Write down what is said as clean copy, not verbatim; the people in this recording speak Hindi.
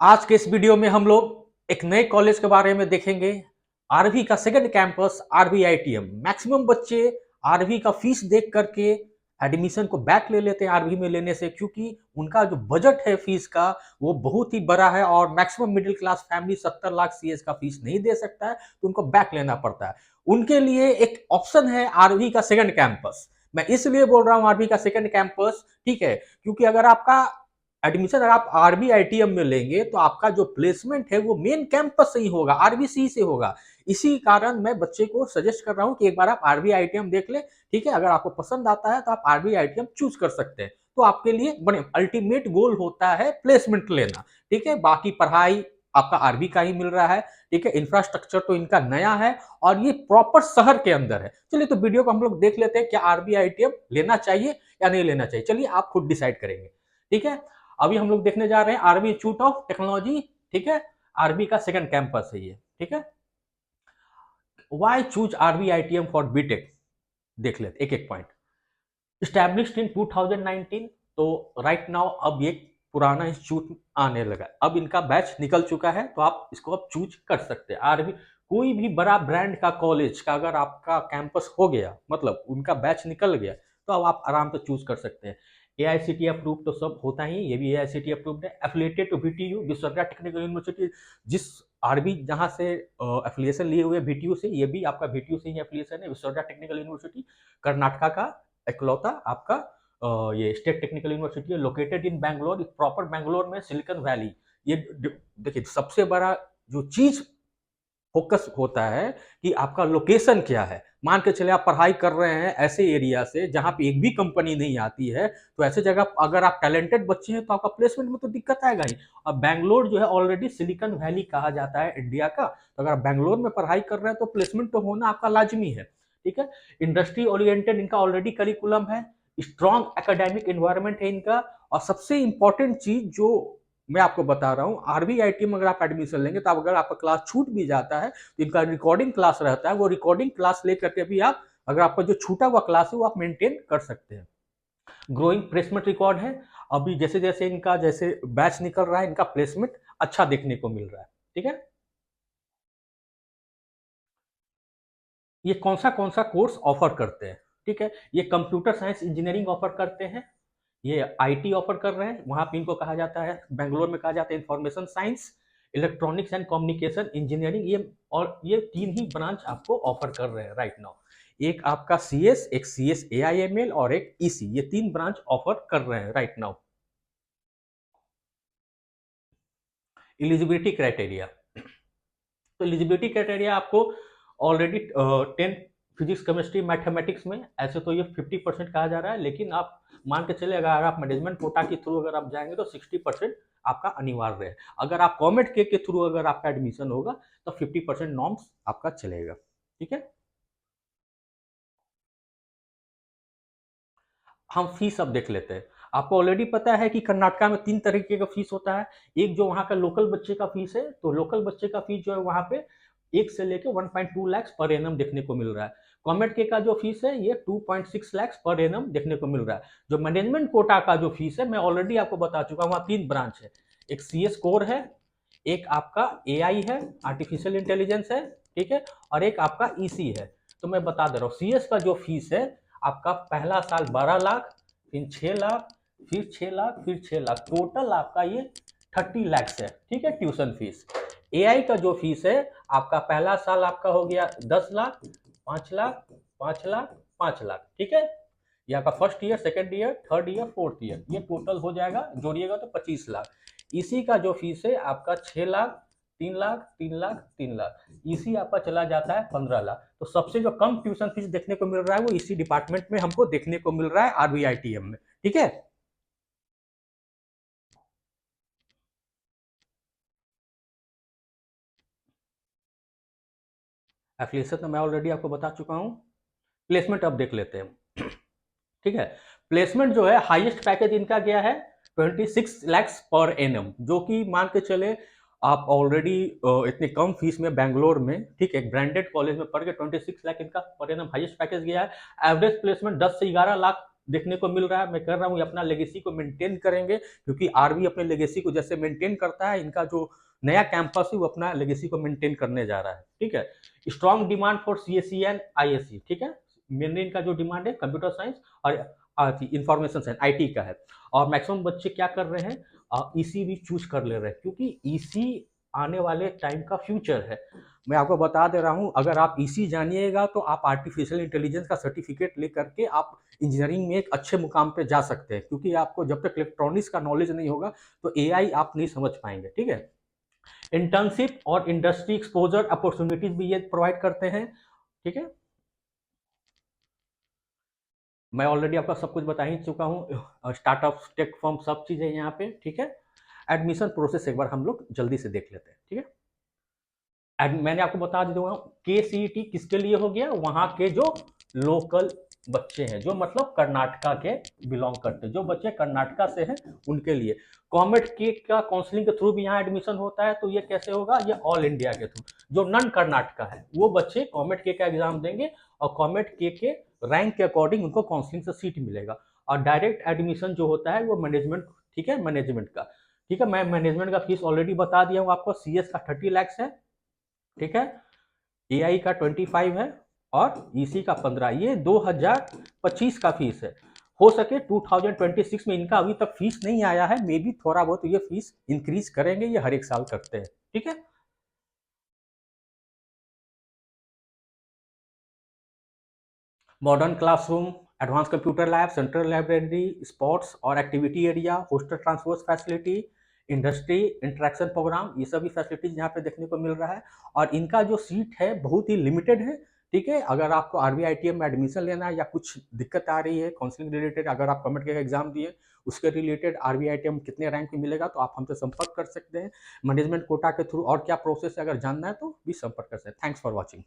आज के इस वीडियो में हम लोग एक नए कॉलेज के बारे में देखेंगे। आरवी का second campus RV ITM. Maximum बच्चे आरवी का फीस देख करके एडमिशन को बैक ले लेते हैं आरवी में लेने से, क्योंकि उनका जो बजट है फीस का वो बहुत ही बड़ा है और maximum middle class family 70 lakh CS का फीस नहीं दे सकता है, तो उनको बैक लेना पड़ता है। उनके लिए एक ऑप्शन है आरवी का सेकंड कैंपस। मैं इसलिए बोल रहा हूं आरवी का सेकंड कैंपस, ठीक है, क्योंकि अगर आपका एडमिशन अगर आप आरबीआईटीएम में लेंगे तो आपका जो प्लेसमेंट है वो मेन कैंपस से ही होगा, आरबीसी से होगा। इसी कारण मैं बच्चे को सजेस्ट कर रहा हूं कि एक बार आप आरबीआईटीएम देख ले, ठीक है। अगर आपको पसंद आता है तो आप आरबीआईटीएम चूज कर सकते हैं, तो आपके लिए बड़े अल्टीमेट गोल होता है प्लेसमेंट लेना, ठीक है। बाकी पढ़ाई आपका आरबी का ही मिल रहा है, ठीक है। इंफ्रास्ट्रक्चर तो इनका नया है और ये प्रॉपर शहर के अंदर है। चलिए तो वीडियो को हम लोग देख लेते हैं, क्या आरबीआईटीएम लेना चाहिए या नहीं लेना चाहिए। चलिए आप खुद डिसाइड करेंगे, ठीक है। अभी हम लोग देखने जा रहे हैं आरबी इंस्टीट्यूट ऑफ टेक्नोलॉजी, ठीक है। आरबी का सेकंड कैंपस है ये, ठीक है। Why choose RB ITM for BTech, देख लेते एक एक पॉइंट। स्टैब्लिश्ड इन 2019, तो राइट नाउ अब ये पुराना इंस्टीट्यूट आने लगा, अब इनका बैच निकल चुका है, तो आप इसको अब चूज कर सकते हैं। आरबी कोई भी बड़ा ब्रांड का कॉलेज का अगर आपका कैंपस हो गया, मतलब उनका बैच निकल गया, तो अब आप आराम से चूज कर सकते हैं। एआईसीटी अप्रूव तो सब होता ही, ये भी एआईसीटी अप्रूव्ड है। एफिलिएटेड टू बीटीयू, विश्वविद्या टेक्निकल यूनिवर्सिटी, जिस आरबी जहां से एफिलिएशन लिए हुए बीटीयू से, ये भी आपका बीटीयू से ही एफिलिएशन है। विश्वविद्या टेक्निकल यूनिवर्सिटी कर्नाटका का इकलौता आपका ये स्टेट टेक्निकल यूनिवर्सिटी है, located in Bangalore, proper Bangalore में सिलिकॉन वैली। ये देखिए सबसे बड़ा जो चीज फोकस होता है कि आपका लोकेशन क्या है। मान के चले आप पढ़ाई कर रहे हैं ऐसे एरिया से जहां पे एक भी कंपनी नहीं आती है, तो ऐसे जगह अगर आप टैलेंटेड बच्चे हैं तो आपका प्लेसमेंट में तो दिक्कत आएगा ही। और बैंगलोर जो है ऑलरेडी सिलिकॉन वैली कहा जाता है इंडिया का, तो अगर आप बैंगलोर में पढ़ाई कर रहे हैं तो प्लेसमेंट तो होना आपका लाजमी है, ठीक है। इंडस्ट्री ओरिएंटेड इनका ऑलरेडी करिकुलम है, स्ट्रॉन्ग एकेडमिक एनवायरमेंट है इनका। और सबसे इंपॉर्टेंट चीज जो मैं आपको बता रहा हूँ, आरबीआईटी में अगर आप एडमिशन लेंगे तो अगर आपका क्लास छूट भी जाता है तो इनका रिकॉर्डिंग क्लास रहता है, वो रिकॉर्डिंग क्लास लेकर के भी आप, अगर आपका जो छूटा हुआ क्लास है वो आप मेंटेन कर सकते हैं। ग्रोइंग प्लेसमेंट रिकॉर्ड है, अभी जैसे जैसे इनका जैसे बैच निकल रहा है इनका प्लेसमेंट अच्छा देखने को मिल रहा है, ठीक है। ये कौन सा कोर्स ऑफर करते हैं, ठीक है। ये कंप्यूटर साइंस इंजीनियरिंग ऑफर करते हैं, ये आईटी ऑफर कर रहे हैं, वहां पे इनको कहा जाता है बेंगलोर में कहा जाता है information science, electronics and communication engineering, ये और ये तीन ही ब्रांच आपको ऑफर कर रहे हैं राइट नाउ। एक आपका सीएस, एक सीएस एआईएमएल और एक ईसी, ये तीन ब्रांच ऑफर कर रहे हैं राइट नाउ। एलिजिबिलिटी क्राइटेरिया, तो एलिजिबिलिटी क्राइटेरिया आपको ऑलरेडी 10 फिजिक्स केमिस्ट्री मैथमेटिक्स में, ऐसे तो ये 50% कहा जा रहा है, लेकिन आप मान के चले अगर आप मैनेजमेंट कोटा के थ्रू अगर आप जाएंगे तो 60% आपका अनिवार्य है। अगर आप कॉमेट के थ्रू अगर आपका एडमिशन होगा तो 50% नॉर्म्स आपका चलेगा, ठीक है। हम फीस अब देख लेते हैं। आपको ऑलरेडी पता है कि कर्नाटका में 3 तरीके का फीस होता है। एक जो वहाँ का लोकल बच्चे का फीस है, तो लोकल बच्चे का फीस जो है वहाँ पे 1 से लेके 1.2 लाख पर एनम देखने को मिल रहा है। कॉमेट के का जो फीस है ये 2.6 लाख पर एनम देखने को मिल रहा है। जो मैनेजमेंट कोटा का जो फीस है मैं ऑलरेडी आपको बता चुका हूँ, वहाँ 3 ब्रांच है, एक सीएस कोर है, एक आपका एआई है, आर्टिफिशियल इंटेलिजेंस है, ठीक है, और एक आपका ईसी है। तो मैं बता दे रहा हूँ सीएस का जो फीस है आपका पहला साल 12 लाख, फिर 6 लाख, फिर 6 लाख, फिर 6 लाख, टोटल आपका ये 30 लाख है, ठीक है, ट्यूशन फीस। एआई का जो फीस है आपका पहला साल आपका हो गया 10 लाख, 5 लाख, 5 लाख, 5 लाख, ठीक है। ये आपका first year, second year, third year, fourth year, ये टोटल हो जाएगा, जोड़िएगा तो 25 लाख। इसी का जो फीस है आपका 6 लाख, 3 लाख, 3 लाख, 3 लाख, इसी आपका चला जाता है 15 लाख। तो सबसे जो कम ट्यूशन फीस देखने को मिल रहा है वो इसी डिपार्टमेंट में हमको देखने को मिल रहा है आरबीआईटीएम में, ठीक है। एफिलिएशन तो मैं ऑलरेडी आपको बता चुका हूँ। प्लेसमेंट अब देख लेते हैं, ठीक है। प्लेसमेंट जो है हाईएस्ट पैकेज इनका गया है 26 लाख पर एनम, जो कि मान के चले आप ऑलरेडी इतने कम फीस में बैंगलोर में, ठीक है, एक ब्रांडेड कॉलेज में पढ़ के 26 लाख इनका पर एनम हाईएस्ट पैकेज गया है। एवरेज प्लेसमेंट 10 से 11 लाख देखने को मिल रहा है। मैं कर रहा हूँ, अपना लेगेसी को मेंटेन करेंगे, क्योंकि आरवी अपने लेगेसी को जैसे मेंटेन करता है, इनका जो नया कैंपस है वो अपना लेगेसी को मेंटेन करने जा रहा है। ठीक है, strong demand for CSE and ISC. ठीक है, मेनली इनका जो डिमांड है कंप्यूटर साइंस और इंफॉर्मेशन साइंस आईटी का है। और मैक्सिमम बच्चे क्या कर रहे हैं, ईसी भी चूज कर ले रहे हैं, क्योंकि ईसी आने वाले टाइम का फ्यूचर है। मैं आपको बता दे रहा हूं, अगर आप ईसी जानिएगा तो आप आर्टिफिशियल इंटेलिजेंस का सर्टिफिकेट लेकर के आप इंजीनियरिंग में एक अच्छे मुकाम पे जा सकते हैं, क्योंकि आपको जब तक इलेक्ट्रॉनिक्स का नॉलेज नहीं होगा तो एआई आप नहीं समझ पाएंगे। ठीक है, इंटर्नशिप और इंडस्ट्री एक्सपोजर अपॉर्चुनिटीज भी ये प्रोवाइड करते हैं। ठीक है, मैं ऑलरेडी आपका सब कुछ बता ही चुका हूँ, स्टार्टअप टेक फर्म सब चीज़ें यहाँ पे। ठीक है, एडमिशन प्रोसेस एक बार हम लोग जल्दी से देख लेते हैं। ठीक है, मैंने आपको बता दूंगा के सी टी किसके लिए हो गया, वहां के जो लोकल बच्चे हैं, जो मतलब कर्नाटका के बिलोंग करते हैं, जो बच्चे कर्नाटका से हैं उनके लिए। कॉमेट के का काउंसलिंग के थ्रू भी यहाँ एडमिशन होता है, तो ये कैसे होगा, ये ऑल इंडिया के थ्रू। जो नन कर्नाटका है वो बच्चे कॉमेट के का एग्जाम देंगे, और कॉमेट के रैंक के अकॉर्डिंग उनको काउंसलिंग से सीट मिलेगा। और डायरेक्ट एडमिशन जो होता है वो मैनेजमेंट, ठीक है, मैनेजमेंट का। ठीक है, मैं मैनेजमेंट का फीस ऑलरेडी बता दिया हूँ आपको, सीएस का 30 लाख है। ठीक है, एआई का 25 है, और ईसी का 15। ये 2025 का फीस है। हो सके 2026 में, इनका अभी तक फीस नहीं आया है, मे बी थोड़ा बहुत ये फीस इंक्रीज करेंगे, ये हर एक साल करते हैं। ठीक है, modern classroom, advance computer lab, central library, sports और activity area, hostel transport facility, industry interaction programme, ये सभी फैसिलिटीज यहाँ पे देखने को मिल रहा है। और इनका जो सीट है बहुत ही लिमिटेड है। ठीक है, अगर आपको आरबी आईटीएम में एडमिशन लेना है या कुछ दिक्कत आ रही है काउंसलिंग रिलेटेड, अगर आप कमेंट के एग्जाम दिए उसके रिलेटेड आरबी आईटीएम कितने रैंक में मिलेगा, तो आप हमसे संपर्क कर सकते हैं। मैनेजमेंट कोटा के थ्रू और क्या प्रोसेस है, अगर जानना है तो भी संपर्क कर सकते हैं। Thanks for watching.